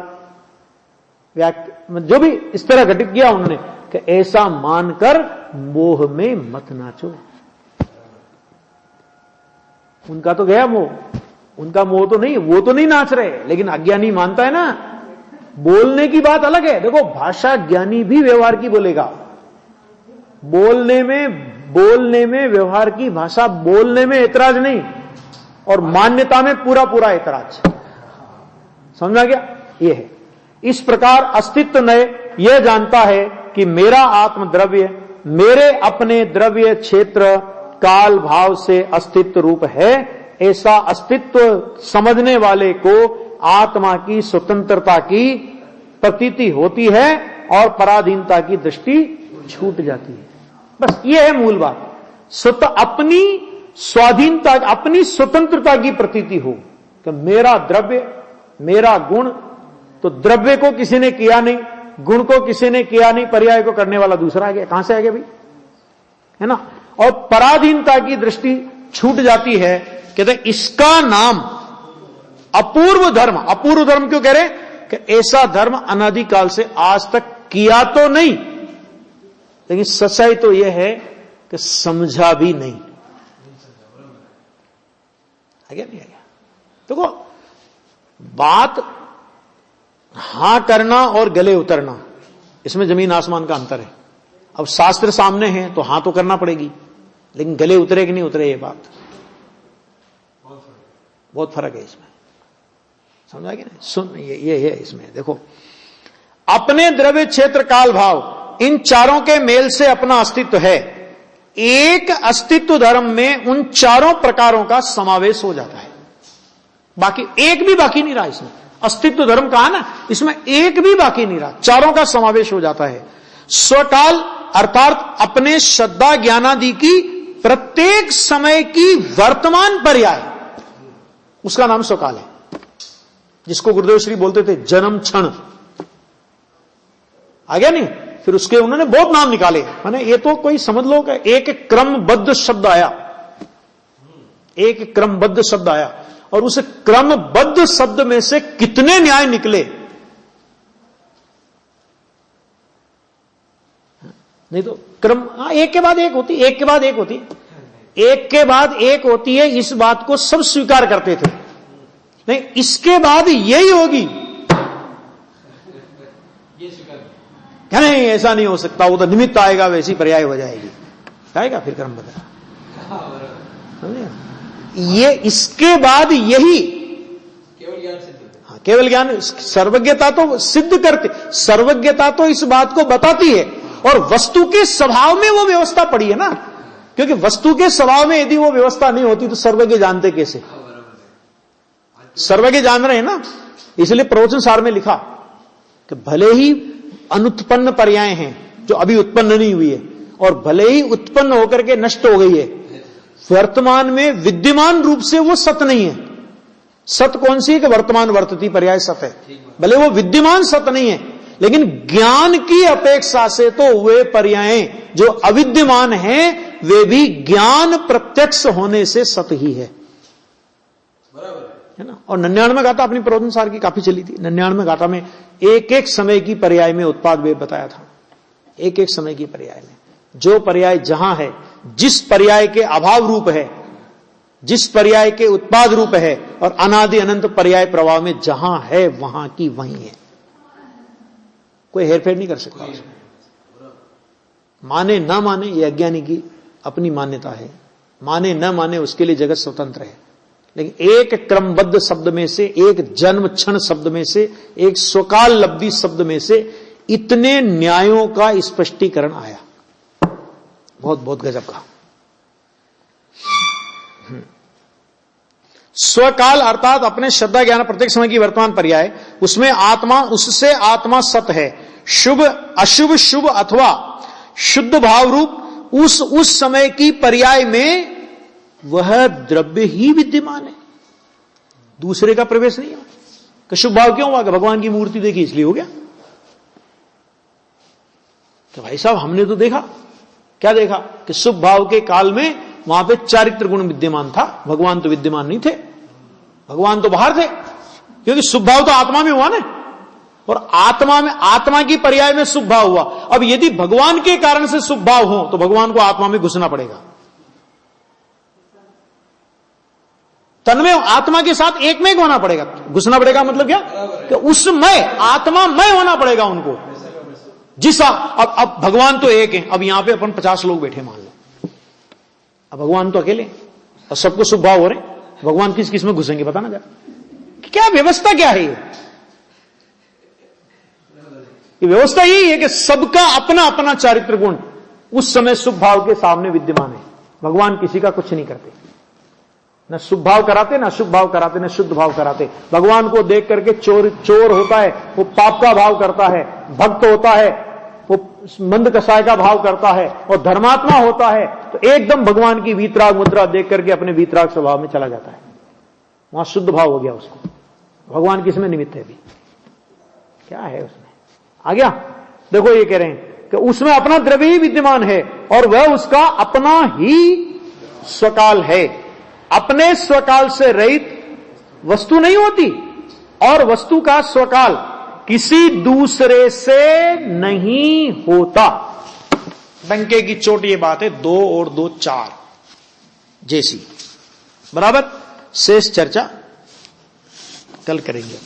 जो भी इस तरह घटित किया उन्होंने, कि ऐसा मानकर मोह में मत नाचो। उनका तो गया मोह, उनका मोह तो नहीं, वो तो नहीं नाच रहे, लेकिन अज्ञानी मानता है ना। बोलने की बात अलग है, देखो भाषा ज्ञानी भी व्यवहार की बोलेगा, बोलने में व्यवहार की भाषा बोलने में ऐतराज नहीं, और मान्यता में पूरा ऐतराज। समझा गया? ये है। इस प्रकार अस्तित्व नय यह जानता है कि मेरा आत्म द्रव्य मेरे अपने द्रव्य क्षेत्र काल भाव से अस्तित्व रूप है, ऐसा अस्तित्व समझने वाले को आत्मा की स्वतंत्रता की प्रतीति होती है और पराधीनता की दृष्टि छूट जाती है। बस ये है मूल बात। अपनी स्वाधीनता, अपनी स्वतंत्रता की प्रतीति हो कि मेरा द्रव्य, मेरा गुण, तो द्रव्य को किसी ने किया नहीं, गुण को किसी ने किया नहीं, पर्याय को करने वाला दूसरा आ गया, कहां से आ गया भाई, है ना। और पराधीनता की दृष्टि छूट जाती है। कहते इसका नाम अपूर्व धर्म। अपूर्व धर्म क्यों कह रहे हैं? कि ऐसा धर्म अनादिकाल से आज तक किया तो नहीं, लेकिन सच्चाई तो यह है कि समझा भी नहीं। आ गया नहीं आ गया? देखो बात हां करना और गले उतरना, इसमें जमीन आसमान का अंतर है। अब शास्त्र सामने है तो हां तो करना पड़ेगी, लेकिन गले उतरे कि नहीं उतरे ये बात बहुत फर्क है इसमें। समझा कि नहीं? सुन, ये है इसमें। देखो अपने द्रव्य क्षेत्र काल भाव इन चारों के मेल से अपना अस्तित्व है। एक अस्तित्व धर्म में उन चारों प्रकारों का समावेश हो जाता है, बाकी एक भी बाकी नहीं रहा। इसमें अस्तित्व धर्म कहा ना, इसमें एक भी बाकी नहीं रहा, चारों का समावेश हो जाता है। स्वकाल अर्थात अपने श्रद्धा ज्ञानादि की प्रत्येक समय की वर्तमान पर्याय, उसका नाम स्वकाल है, जिसको गुरुदेव श्री बोलते थे जन्म क्षण। आ गया नहीं? फिर उसके उन्होंने बहुत नाम निकाले, माने ये तो कोई समझ लो कि एक क्रमबद्ध शब्द आया, एक क्रमबद्ध शब्द आया, और उस क्रमबद्ध शब्द में से कितने न्याय निकले। नहीं तो क्रम एक के बाद एक होती, एक के बाद एक होती, एक के बाद एक होती है, इस बात को सब स्वीकार करते थे। नहीं, इसके बाद यही होगी, क्या नहीं, ऐसा नहीं हो सकता, वो तो निमित्त आएगा, वैसी पर्याय हो जाएगी, आएगा फिर क्रम बदला। ये इसके बाद यही केवल ज्ञान सिद्ध, हाँ केवल ज्ञान, सर्वज्ञता तो सिद्ध करते, सर्वज्ञता तो इस बात को बताती है, और वस्तु के स्वभाव में वो व्यवस्था पड़ी है ना, क्योंकि वस्तु के स्वभाव में यदि वो व्यवस्था नहीं होती तो सर्वज्ञ जानते कैसे? सर्वज्ञ जान रहे हैं ना, इसलिए प्रवचन सार में लिखा कि भले ही अनुत्पन्न पर्याय हैं जो अभी उत्पन्न नहीं हुई है, और भले ही उत्पन्न होकर के नष्ट हो गई है, वर्तमान में विद्यमान रूप से वो सत नहीं है। सत कौन सी है? कि वर्तमान वर्तती पर्याय सत है, भले वो विद्यमान सत नहीं है, लेकिन ज्ञान की अपेक्षा से तो वे पर्याय जो अविद्यमान हैं वे भी ज्ञान प्रत्यक्ष होने से सत ही है, है ना। और 99 गाथा अपनी प्रवचन सार की काफी चली थी। 99 गाथा में एक एक समय की पर्याय में उत्पाद वेद बताया था, एक एक समय की पर्याय में जो पर्याय जहां है, जिस पर्याय के अभाव रूप है, जिस पर्याय के उत्पाद रूप है, और अनादि अनंत पर्याय प्रवाह में जहां है वहां की वहीं है, कोई हेरफेर नहीं कर सकता उसमें। माने ना माने ये अज्ञानी की अपनी मान्यता है, माने न माने उसके लिए जगत स्वतंत्र है, लेकिन एक क्रमबद्ध शब्द में से, एक जन्म क्षण शब्द में से, एक स्वकाल लब्धि शब्द में से इतने न्यायों का स्पष्टीकरण आया, बहुत बहुत गजब का। स्वकाल अर्थात अपने श्रद्धा ज्ञान प्रत्येक समय की वर्तमान पर्याय, उसमें आत्मा, उससे आत्मा सत है, शुभ अशुभ शुभ अथवा शुद्ध भाव रूप उस समय की पर्याय में वह द्रव्य ही विद्यमान है, दूसरे का प्रवेश नहीं है। कि शुभ भाव क्यों हुआ? कि भगवान की मूर्ति देखी इसलिए हो गया। तो भाई साहब हमने तो देखा, क्या देखा? कि शुभ भाव के काल में वहां पे चारित्र गुण विद्यमान था, भगवान तो विद्यमान नहीं थे, भगवान तो बाहर थे, क्योंकि शुभ भाव तो आत्मा में हुआ ना, और आत्मा में, आत्मा की पर्याय में शुभ भाव हुआ। अब यदि भगवान के कारण से शुभ भाव हो तो भगवान को आत्मा में घुसना पड़ेगा, तन्मय आत्मा के साथ एक में होना पड़ेगा। घुसना पड़ेगा मतलब क्या? कि उसमय आत्मामय होना पड़ेगा उनको। जिस अब भगवान तो एक है, अब यहां पे अपन 50 लोग बैठे मान लो, अब भगवान तो अकेले और सबको शुभ भाव हो रहे, भगवान किस किस में घुसेंगे बताना जरा, क्या व्यवस्था क्या है? ये व्यवस्था यही है कि सबका अपना अपना चारित्र गुण उस समय शुभ भाव के सामने विद्यमान है। भगवान किसी का कुछ नहीं करते, न शुभ भाव कराते, न शुभ भाव कराते, न शुद्ध भाव कराते। भगवान को देख करके चोर होता है वो पाप का भाव करता है, भक्त होता है वो मंद कसाय का भाव करता है, और धर्मात्मा होता है तो एकदम भगवान की वीतराग मुद्रा देख करके अपने वीतराग स्वभाव में चला जाता है, वहां शुद्ध भाव हो गया उसको। भगवान किसमें निमित्त है अभी? क्या है उसमें? आ गया? देखो ये कह रहे हैं कि उसमें अपना द्रव्य ही विद्यमान है और वह उसका अपना ही स्वकाल है। अपने स्वकाल से रहित वस्तु नहीं होती, और वस्तु का स्वकाल किसी दूसरे से नहीं होता। डंके की चोट ये बात है, 2 और 2 4 जैसी। बराबर? शेष चर्चा कल करेंगे।